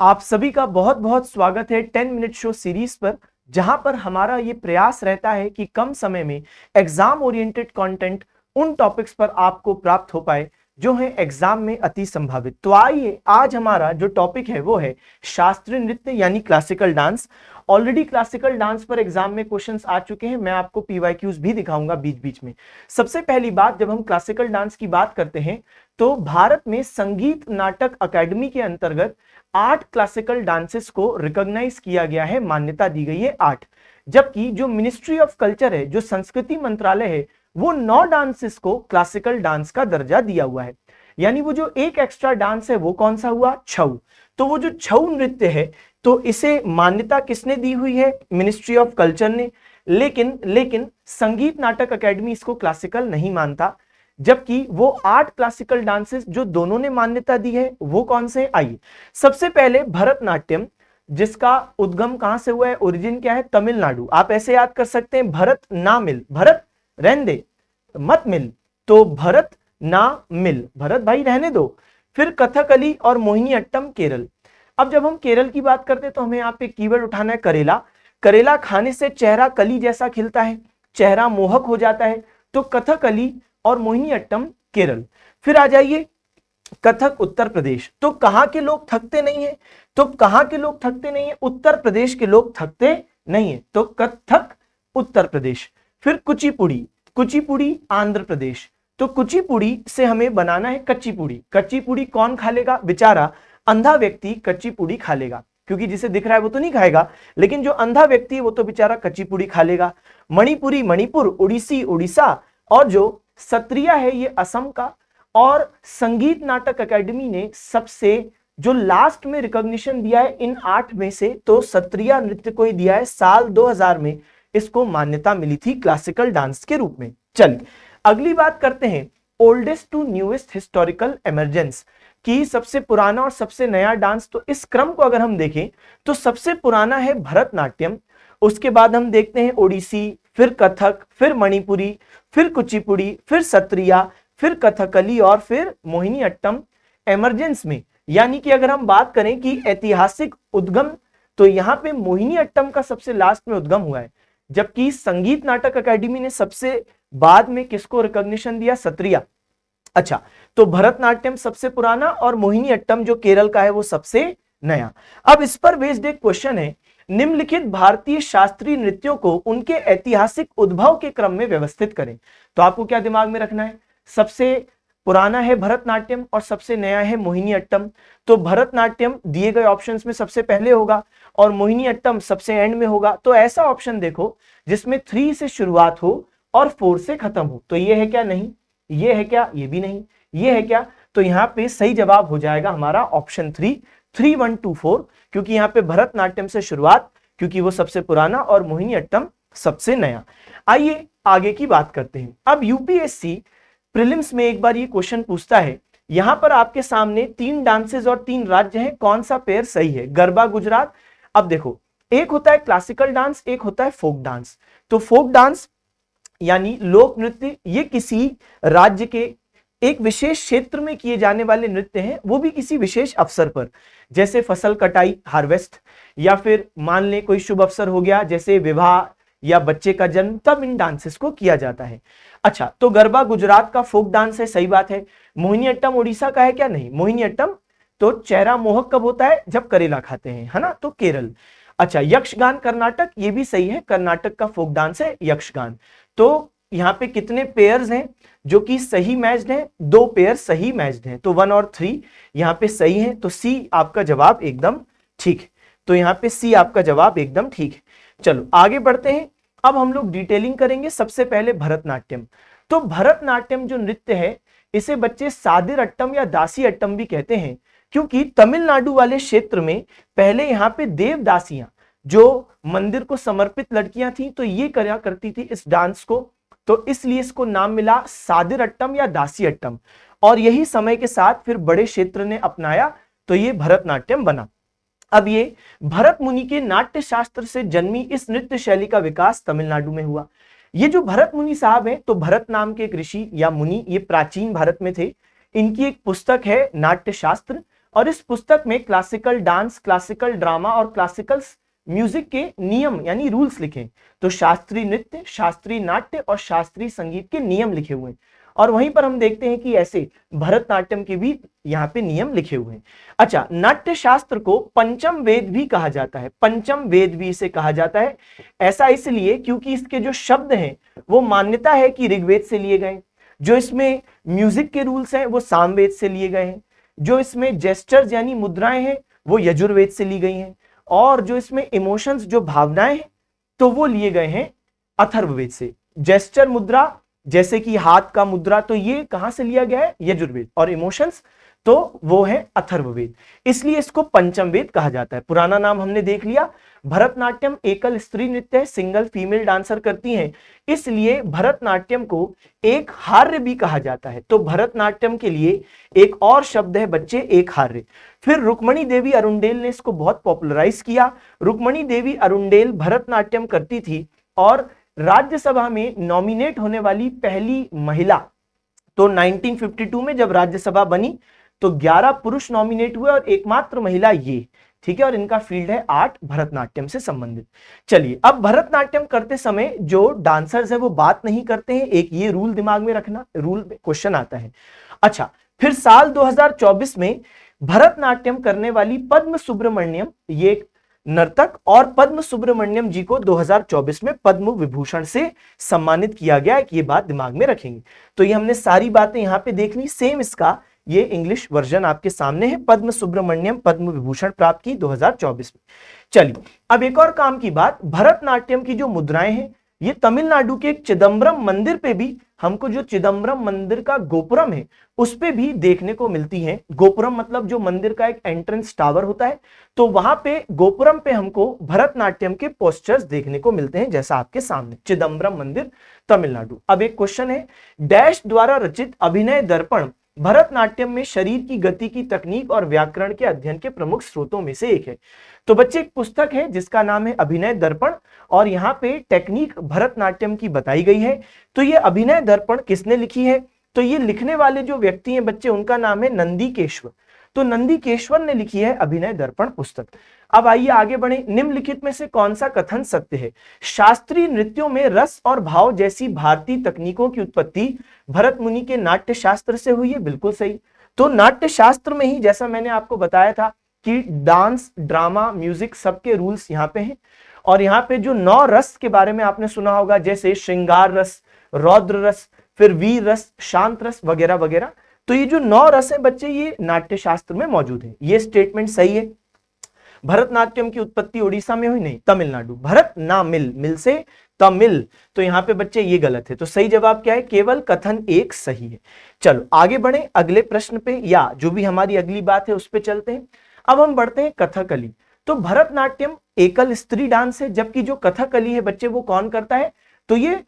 आप सभी का बहुत बहुत स्वागत है 10 मिनट शो सीरीज पर, जहां पर हमारा ये प्रयास रहता है कि कम समय में एग्जाम ओरिएंटेड कंटेंट उन टॉपिक्स पर आपको प्राप्त हो पाए जो है एग्जाम में अति संभावित। तो आइए, आज हमारा जो टॉपिक है वो है शास्त्रीय नृत्य यानी classical dance. Already classical dance पर एग्जाम में क्वेश्चंस आ चुके हैं, मैं आपको पीवाईक्यूज भी दिखाऊंगा बीच बीच में। सबसे पहली बात, जब हम क्लासिकल डांस की बात करते हैं तो भारत में संगीत नाटक अकादमी के अंतर्गत 8 क्लासिकल डांसेस को रिकॉग्नाइज किया गया है, मान्यता दी गई है 8। जबकि जो मिनिस्ट्री ऑफ कल्चर है, जो संस्कृति मंत्रालय है, वो 9 डांसेस को क्लासिकल डांस का दर्जा दिया हुआ है। यानी वो जो एक एक्स्ट्रा डांस है वो कौन सा हुआ? छऊ। तो वो जो छऊ नृत्य है, तो इसे मान्यता किसने दी हुई है? मिनिस्ट्री ऑफ कल्चर ने। लेकिन संगीत नाटक अकेडमी इसको क्लासिकल नहीं मानता। जबकि वो 8 क्लासिकल डांसेस जो दोनों ने मान्यता दी है वो कौन से? आइए, सबसे पहले भरतनाट्यम, जिसका उद्गम कहां से हुआ है, ओरिजिन क्या है? तमिलनाडु। आप ऐसे याद कर सकते हैं, भरत ना मिल, भरत रहने दे मत मिल, तो भरत ना मिल, भरत भाई रहने दो। फिर कथकली और मोहिनीअट्टम केरल। अब जब हम केरल की बात करते हैं तो हमें यहाँ पे कीवर्ड उठाना है करेला। करेला खाने से चेहरा कली जैसा खिलता है, चेहरा मोहक हो जाता है, तो कथकली और मोहिनीअट्टम केरल। फिर आ जाइए कथक उत्तर प्रदेश। तो कहां के लोग थकते नहीं है? तो कहां के लोग थकते नहीं है? उत्तर प्रदेश के लोग थकते नहीं है, तो कथक उत्तर प्रदेश। फिर कुचिपुड़ी, कुचिपुड़ी आंध्र प्रदेश। तो कुचिपुड़ी से हमें बनाना है कच्ची पुड़ी। कच्ची पुड़ी कौन खा लेगा? बेचारा अंधा व्यक्ति कच्ची पुड़ी खा लेगा, क्योंकि जिसे दिख रहा है वो तो नहीं खाएगा, लेकिन जो अंधा व्यक्ति है वो तो बेचारा कच्ची पुड़ी खा लेगा। मणिपुरी मणिपुर, उड़ीसी उड़ीसा, और जो सत्रिया है ये असम का। और संगीत नाटक अकेडमी ने सबसे जो लास्ट में रिकॉग्निशन दिया है इन 8 में से, तो सत्रिया नृत्य को ही दिया है। साल 2000 में इसको मान्यता मिली थी क्लासिकल डांस के रूप में। चलिए अगली बात करते हैं, oldest to newest historical emergence की सबसे पुराना और सबसे नया डांस। तो इस क्रम को अगर हम देखें तो सबसे पुराना है भरतनाट्यम, उसके बाद हम देखते हैं ओडिसी, फिर कथक, फिर मणिपुरी, फिर कुचिपुड़ी, फिर सत्रिया, फिर कथकली और फिर मोहिनीअट्टम इमर्जेंस में। यानी कि अगर हम बात करें कि ऐतिहासिक उद्गम, तो यहां पे मोहिनीअट्टम का सबसे लास्ट में उद्गम हुआ है। जबकि संगीत नाटक अकेडमी ने सबसे बाद में किसको रिकॉग्निशन दिया? सत्रिया। अच्छा, तो भरतनाट्यम सबसे पुराना और मोहिनीअट्टम जो केरल का है वो सबसे नया। अब इस पर बेस्ड एक क्वेश्चन है, निम्नलिखित भारतीय शास्त्रीय नृत्यों को उनके ऐतिहासिक उद्भव के क्रम में व्यवस्थित करें। तो आपको क्या दिमाग में रखना है? सबसे पुराना है भरतनाट्यम और सबसे नया है मोहिनीअट्टम। तो भरतनाट्यम दिए गए ऑप्शंस में सबसे पहले होगा और मोहिनीअट्टम सबसे एंड में होगा। तो ऐसा ऑप्शन देखो जिसमें 3 से शुरुआत हो और 4 से खत्म हो। तो ये है क्या? नहीं। ये है क्या? ये भी नहीं। ये है क्या? तो यहाँ पे सही जवाब हो जाएगा हमारा ऑप्शन 3, 3, 1, 2, 4, क्योंकि यहाँ पे भरतनाट्यम से शुरुआत, क्योंकि वो सबसे पुराना, और मोहिनीअट्टम सबसे नया। आइए आगे की बात करते हैं। अब यूपीएससी प्रीलिम्स में एक बार ये क्वेश्चन पूछता है, यहां पर आपके सामने 3 डांसेस और 3 राज्य हैं, कौन सा पेयर सही है? गरबा गुजरात। अब देखो, एक होता है क्लासिकल डांस, एक होता है फोक डांस। तो फोक डांस यानी लोक नृत्य, ये किसी राज्य के एक विशेष क्षेत्र में किए जाने वाले नृत्य हैं, वो भी किसी विशेष अवसर पर, जैसे फसल कटाई, हार्वेस्ट, या फिर मान लें कोई शुभ अवसर हो गया जैसे विवाह या बच्चे का जन्म, तब इन डांसेस को किया जाता है। अच्छा, तो गरबा गुजरात का फोक डांस है, सही बात है। मोहिनीअट्टम उड़ीसा का है क्या? नहीं। मोहिनीअट्टम तो चेहरा मोहक कब होता है? जब करेला खाते हैं, है ना, तो केरल। अच्छा, यक्षगान कर्नाटक, ये भी सही है, कर्नाटक का फोक डांस है यक्षगान। तो यहाँ पे कितने पेयर्स हैं जो कि सही मैच्ड हैं? 2 पेयर सही मैच्ड हैं, तो 1 और 3 यहाँ पे सही है। तो सी आपका जवाब एकदम ठीक है। तो यहाँ पे सी आपका जवाब एकदम ठीक है। चलो आगे बढ़ते हैं। अब हम लोग डिटेलिंग करेंगे। सबसे पहले भरतनाट्यम। तो भरतनाट्यम जो नृत्य है, इसे बच्चे सादिर अट्टम या दासी अट्टम भी कहते हैं, क्योंकि तमिलनाडु वाले क्षेत्र में पहले यहाँ पे देवदासियां, जो मंदिर को समर्पित लड़कियां थी, तो ये करा करती थी इस डांस को, तो इसलिए इसको नाम मिला सादिर अट्टम या दासी अट्टम। और यही समय के साथ फिर बड़े क्षेत्र ने अपनाया, तो ये भरतनाट्यम बना। अब ये भरत मुनि के नाट्य शास्त्र से जन्मी इस नृत्य शैली का विकास तमिलनाडु में हुआ। ये जो भरत मुनि साहब हैं, तो भरत नाम के एक ऋषि या मुनि, ये प्राचीन भारत में थे। इनकी एक पुस्तक है नाट्य शास्त्र, और इस पुस्तक में क्लासिकल डांस, क्लासिकल ड्रामा और क्लासिकल म्यूजिक के नियम यानी रूल्स लिखे। तो शास्त्रीय नृत्य, शास्त्रीय नाट्य और शास्त्रीय संगीत के नियम लिखे हुए हैं। और वहीं पर हम देखते हैं कि ऐसे भरतनाट्यम के भी यहाँ पे नियम लिखे हुए हैं। अच्छा, नाट्य शास्त्र को पंचम वेद भी कहा जाता है, पंचम वेद भी इसे कहा जाता है। ऐसा इसलिए क्योंकि इसके जो शब्द हैं वो मान्यता है कि ऋग्वेद से लिए गए, जो इसमें म्यूजिक के रूल्स हैं वो सामवेद से लिए गए हैं, जो इसमें जेस्चर्स यानी मुद्राएं हैं वो यजुर्वेद से ली गई हैं, और जो इसमें इमोशंस जो भावनाएं हैं तो वो लिए गए हैं अथर्ववेद से। जेस्चर मुद्रा जैसे कि हाथ का मुद्रा, तो ये कहां से लिया गया है? यजुर्वेद। और इमोशंस तो वो है अथर्ववेद, इसलिए इसको पंचम वेद कहा जाता है। पुराना नाम हमने देख लिया। भरतनाट्यम एकल स्त्री नृत्य है, सिंगल फीमेल डांसर करती हैं, इसलिए भरतनाट्यम को एक हार्य भी कहा जाता है। तो भरतनाट्यम के लिए एक और शब्द है बच्चे, एक हार्य। फिर रुक्मणी देवी अरुंडेल ने इसको बहुत पॉपुलराइज किया। रुक्मणी देवी अरुंडेल भरतनाट्यम करती थी और राज्यसभा में नॉमिनेट होने वाली पहली महिला। तो 1952 में जब राज्यसभा बनी तो 11 पुरुष नॉमिनेट हुए और एकमात्र महिला ये, ठीक है। और इनका फील्ड है आर्ट, भरतनाट्यम से संबंधित। चलिए, अब भरतनाट्यम करते समय जो डांसर्स है वो बात नहीं करते हैं, एक ये रूल दिमाग में रखना, रूल में क्वेश्चन आता है। अच्छा, फिर साल 2024 में भरतनाट्यम करने वाली पद्म सुब्रमण्यम, ये नर्तक, और पद्म सुब्रमण्यम जी को 2024 में पद्म विभूषण से सम्मानित किया गया है। ये बात दिमाग में रखेंगे। तो ये हमने सारी बातें यहां पे देख ली। सेम इसका ये इंग्लिश वर्जन आपके सामने है। पद्म सुब्रमण्यम पद्म विभूषण प्राप्त की 2024 में। चलिए, अब एक और काम की बात, भरतनाट्यम की जो मुद्राएं हैं ये तमिलनाडु के एक चिदम्बरम मंदिर पे भी हमको, जो चिदम्बरम मंदिर का गोपुरम है उस पे भी देखने को मिलती है। गोपुरम मतलब जो मंदिर का एक एंट्रेंस टावर होता है, तो वहां पे गोपुरम पे हमको भरतनाट्यम के पोस्टर्स देखने को मिलते हैं, जैसा आपके सामने, चिदम्बरम मंदिर, तमिलनाडु। अब एक क्वेश्चन है, डैश द्वारा रचित अभिनय दर्पण भरतनाट्यम में शरीर की गति की तकनीक और व्याकरण के अध्ययन के प्रमुख स्रोतों में से एक है। तो बच्चे, एक पुस्तक है जिसका नाम है अभिनय दर्पण, और यहाँ पे टेक्निक भरतनाट्यम की बताई गई है। तो ये अभिनय दर्पण किसने लिखी है? तो ये लिखने वाले जो व्यक्ति हैं बच्चे, उनका नाम है नंदीकेश्वर। तो नंदीकेश्वर ने लिखी है अभिनय दर्पण पुस्तक। अब आइए आगे बढ़े। निम्नलिखित में से कौन सा कथन सत्य है? शास्त्रीय नृत्यों में रस और भाव जैसी भारतीय तकनीकों की उत्पत्ति भरत मुनि के नाट्य शास्त्र से हुई है। बिल्कुल सही। तो नाट्य शास्त्र में ही, जैसा मैंने आपको बताया था कि डांस, ड्रामा, म्यूजिक सबके रूल्स यहाँ पे हैं। और यहाँ पे जो 9 रस के बारे में आपने सुना होगा, जैसे श्रृंगार रस, रौद्र रस, फिर वीर रस, शांत रस वगैरह वगैरह। तो ये जो 9 रस है बच्चे, ये नाट्य शास्त्र में मौजूद है। ये स्टेटमेंट सही है। भरतनाट्यम की उत्पत्ति उड़ीसा में हुई? नहीं, तमिलनाडु। भरत ना मिल, मिल से तमिल, तो यहाँ पे बच्चे ये गलत है। तो सही जवाब क्या है? केवल कथन एक सही है। चलो आगे बढ़े अगले प्रश्न पे, या जो भी हमारी अगली बात है उस पे चलते हैं। अब हम बढ़ते हैं कथकली। तो भरतनाट्यम एकल स्त्री डांस है, जबकि जो कथकली है बच्चे वो कौन करता है? तो ये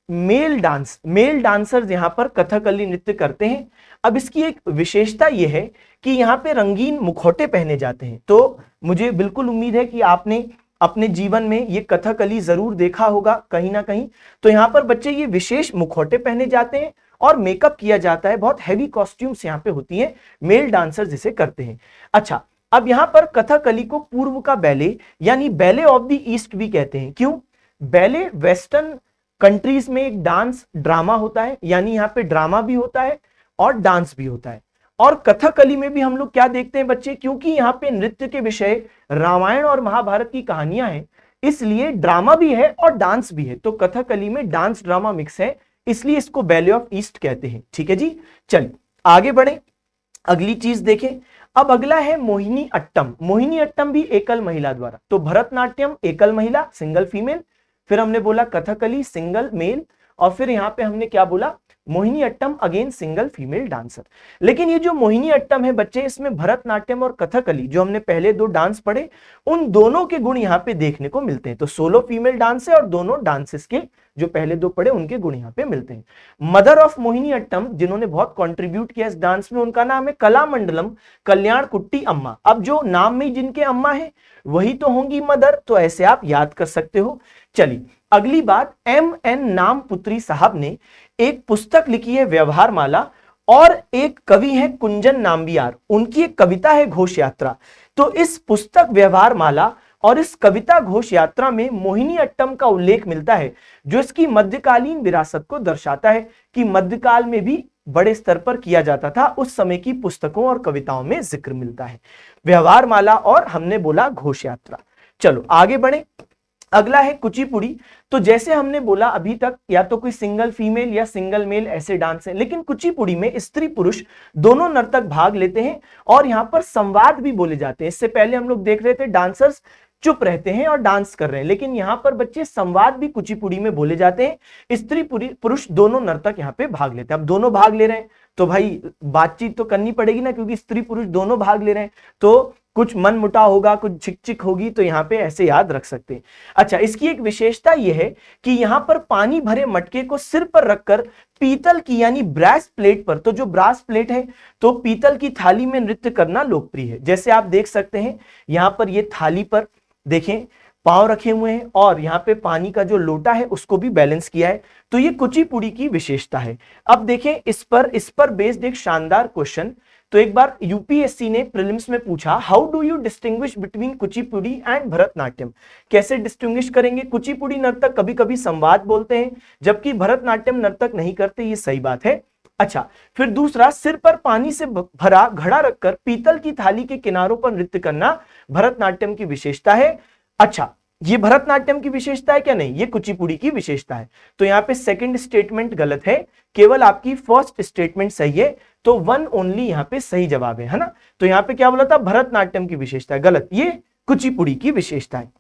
मेल डांस, मेल डांसर्स यहाँ पर कथकली नृत्य करते हैं। अब इसकी एक विशेषता यह है कि यहाँ पे रंगीन मुखौटे पहने जाते हैं। तो मुझे बिल्कुल उम्मीद है कि आपने अपने जीवन में ये कथकली जरूर देखा होगा कहीं ना कहीं। तो यहाँ पर बच्चे ये विशेष मुखौटे पहने जाते हैं और मेकअप किया जाता है, बहुत हैवी कॉस्ट्यूम्स यहाँ पे होती हैं, मेल डांसर जिसे करते हैं। अच्छा, अब यहाँ पर कथकली को पूर्व का बैले यानी बैले ऑफ द ईस्ट भी कहते हैं। क्यों? बैले वेस्टर्न कंट्रीज में एक डांस ड्रामा होता है, यानी यहाँ पे ड्रामा भी होता है और डांस भी होता है। और कथकली में भी हम लोग क्या देखते हैं बच्चे, क्योंकि यहाँ पे नृत्य के विषय रामायण और महाभारत की कहानियां हैं, इसलिए ड्रामा भी है और डांस भी है। तो कथकली में डांस ड्रामा मिक्स है, इसलिए इसको बैले ऑफ ईस्ट कहते हैं। ठीक है जी, चलिए आगे बढ़े, अगली चीज देखें। अब अगला है मोहिनी अट्टम। मोहिनी अट्टम भी एकल महिला द्वारा। तो भरतनाट्यम एकल महिला, सिंगल फीमेल, फिर हमने बोला कथकली सिंगल मेल, और फिर यहाँ पे हमने क्या बोला, Mohiniyattam again single female dancer. लेकिन ये जो मोहिनी अट्टम है बच्चे, इसमें भरतनाट्यम और कथकली जो हमने पहले 2 डांस पढ़े, उन दोनों के गुण यहाँ पे देखने को मिलते हैं। तो सोलो फीमेल डांस है और दोनों डांसेस के जो पहले 2 पढ़े उनके गुण यहाँ पे मिलते हैं। मदर ऑफ मोहिनी अट्टम जिन्होंने बहुत कॉन्ट्रीब्यूट किया इस डांस में, उनका नाम है कलामंडलम कल्याण कुट्टी अम्मा। अब जो नाम में जिनके अम्मा है वही तो होंगी मदर, तो ऐसे आप याद कर सकते हो। चलिए अगली बात, M.N. नाम पुत्री साहब ने एक पुस्तक लिखी है व्यवहार माला, और एक कवि है कुंजन नाम्बियार, उनकी एक कविता है घोष यात्रा। तो इस पुस्तक व्यवहार माला और इस कविता घोष यात्रा में मोहिनी अट्टम का उल्लेख मिलता है, जो इसकी मध्यकालीन विरासत को दर्शाता है कि मध्यकाल में भी बड़े स्तर पर किया जाता था, उस समय की पुस्तकों और कविताओं में जिक्र मिलता है। व्यवहार माला और हमने बोला घोष यात्रा। चलो आगे बढ़े। अगला है कुचिपुड़ी। तो जैसे हमने बोला अभी तक या तो कोई सिंगल फीमेल या सिंगल मेल ऐसे डांस है, लेकिन कुचिपुड़ी में स्त्री पुरुष दोनों नर्तक भाग लेते हैं और यहाँ पर संवाद भी बोले जाते हैं। इससे पहले हम लोग देख रहे थे डांसर्स चुप रहते हैं और डांस कर रहे हैं, लेकिन यहाँ पर बच्चे संवाद भी कुचिपुड़ी में बोले जाते हैं। स्त्री पुरुष दोनों नर्तक यहाँ पे भाग लेते हैं। अब दोनों भाग ले रहे हैं तो भाई बातचीत तो करनी पड़ेगी ना, क्योंकि स्त्री पुरुष दोनों भाग ले रहे हैं तो कुछ मन मुटाव होगा, कुछ झिकझिक होगी, तो यहाँ पे ऐसे याद रख सकते हैं। अच्छा, इसकी एक विशेषता यह है कि यहाँ पर पानी भरे मटके को सिर पर रखकर पीतल की यानी ब्रास प्लेट पर, तो जो ब्रास प्लेट है तो पीतल की थाली में नृत्य करना लोकप्रिय है। जैसे आप देख सकते हैं यहाँ पर ये थाली पर देखें पांव रखे हुए हैं और यहाँ पे पानी का जो लोटा है उसको भी बैलेंस किया है, तो ये कुचिपुड़ी की विशेषता है। अब देखें इस पर बेस्ड एक शानदार क्वेश्चन। तो एक बार यूपीएससी ने प्रीलिम्स में पूछा, how do you distinguish between Kuchipudi and Bharatanatyam. कैसे डिस्टिंग्विश करेंगे? कुचिपुड़ी नर्तक कभी कभी संवाद बोलते हैं जबकि भरतनाट्यम नर्तक नहीं करते, ये सही बात है। अच्छा, फिर दूसरा, सिर पर पानी से भरा घड़ा रखकर पीतल की थाली के किनारों पर नृत्य करना भरतनाट्यम की विशेषता है। अच्छा, ये भरतनाट्यम की विशेषता है क्या? नहीं, ये कुचिपुड़ी की विशेषता है। तो यहाँ पे सेकंड स्टेटमेंट गलत है, केवल आपकी फर्स्ट स्टेटमेंट सही है, तो वन ओनली यहाँ पे सही जवाब है ना। तो यहाँ पे क्या बोला था? भरतनाट्यम की विशेषता है, गलत, ये कुचिपुड़ी की विशेषता है।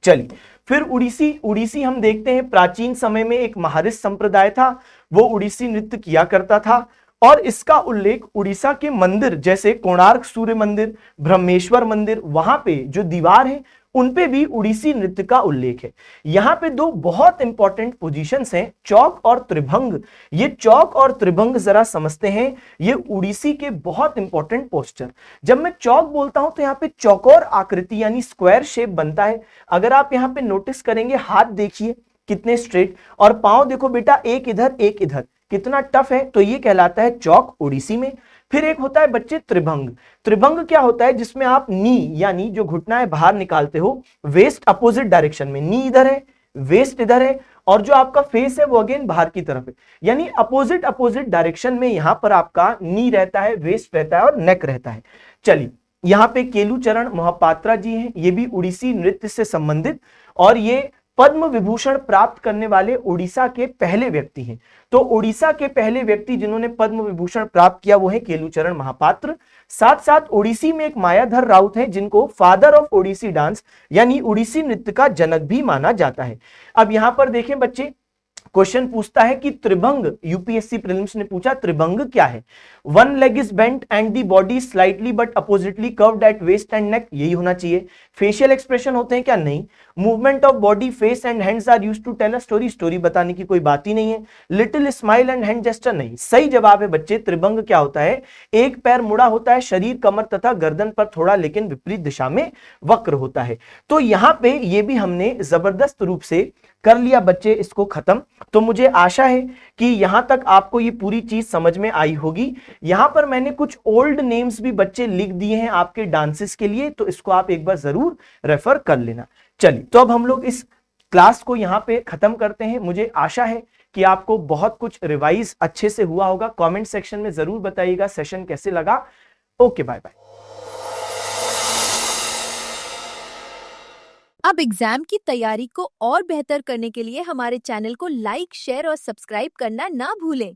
चलिए फिर उड़ीसी हम देखते हैं। प्राचीन समय में एक महारिष संप्रदाय था, वो उड़ीसी नृत्य किया करता था और इसका उल्लेख उड़ीसा के मंदिर जैसे कोणार्क सूर्य मंदिर, ब्रह्मेश्वर मंदिर, वहां पे जो दीवार है उनपे भी उड़ीसी नृत्य का उल्लेख है। यहाँ पे दो बहुत इंपॉर्टेंट पोजीशंस हैं, चौक और त्रिभंग। ये चौक और त्रिभंग जरा समझते हैं, ये उड़ीसी के बहुत इंपॉर्टेंट पोस्चर। जब मैं चौक बोलता हूं तो यहाँ पे चौकोर आकृति यानी स्क्वायर शेप बनता है। अगर आप यहाँ पे नोटिस करेंगे, हाथ देखिए कितने स्ट्रेट और पांव देखो बेटा, एक इधर एक इधर, कितना टफ है, तो ये कहलाता है चौक उड़ीसी में। फिर एक होता है बच्चे त्रिभंग। त्रिभंग क्या होता है? जिसमें आप नी यानी जो घुटना बाहर निकालते हो, वेस्ट अपोजिट डायरेक्शन में, नी इधर है, वेस्ट इधर है और जो आपका फेस है वो अगेन बाहर की तरफ है, यानी अपोजिट डायरेक्शन में यहां पर आपका नी रहता है, वेस्ट रहता है और नेक रहता है। चलिए, यहाँ पे केलुचरण मोहपात्रा जी हैं, ये भी उड़ीसी नृत्य से संबंधित और ये पद्म विभूषण प्राप्त करने वाले उड़ीसा के पहले व्यक्ति हैं। तो उड़ीसा के पहले व्यक्ति जिन्होंने पद्म विभूषण प्राप्त किया वो है केलुचरण महापात्र। साथ साथ उड़ीसी में एक मायाधर राउत है जिनको फादर ऑफ ओडिसी डांस यानी उड़ीसी नृत्य का जनक भी माना जाता है। अब यहां पर देखें बच्चे, क्वेश्चन पूछता है कि त्रिभंग, यूपीएससी प्रीलिम्स ने पूछा त्रिभंग क्या है? One leg is bent and the body slightly but oppositely curved at waist and neck, यही होना चाहिए। फेशियल एक्सप्रेशन होते हैं क्या? नहीं। Movement of body, face and hands are used to tell a story, story बताने की कोई बात ही नहीं है। Little smile and hand gesture, नहीं। सही जवाब है बच्चे, त्रिभंग क्या होता है? एक पैर मुड़ा होता है, शरीर, कमर तथा गर्दन पर थोड़ा लेकिन विपरीत दिशा में वक्र होता है। तो यहाँ पे ये भी हमने जबरदस्त रूप से कर लिया बच्चे इसको खत्म। तो मुझे आशा है कि यहां तक आपको ये पूरी चीज समझ में आई होगी। यहां पर मैंने कुछ ओल्ड नेम्स भी बच्चे लिख दिए हैं आपके डांसेस के लिए, तो इसको आप एक बार जरूर रेफर कर लेना। चलिए, तो अब हम लोग इस क्लास को यहां पे खत्म करते हैं। मुझे आशा है कि आपको बहुत कुछ रिवाइज अच्छे से हुआ होगा। कमेंट सेक्शन में जरूर बताइएगा सेशन कैसे लगा। Okay, bye bye. अब एग्जाम की तैयारी को और बेहतर करने के लिए हमारे चैनल को लाइक, शेयर और सब्सक्राइब करना ना भूलें।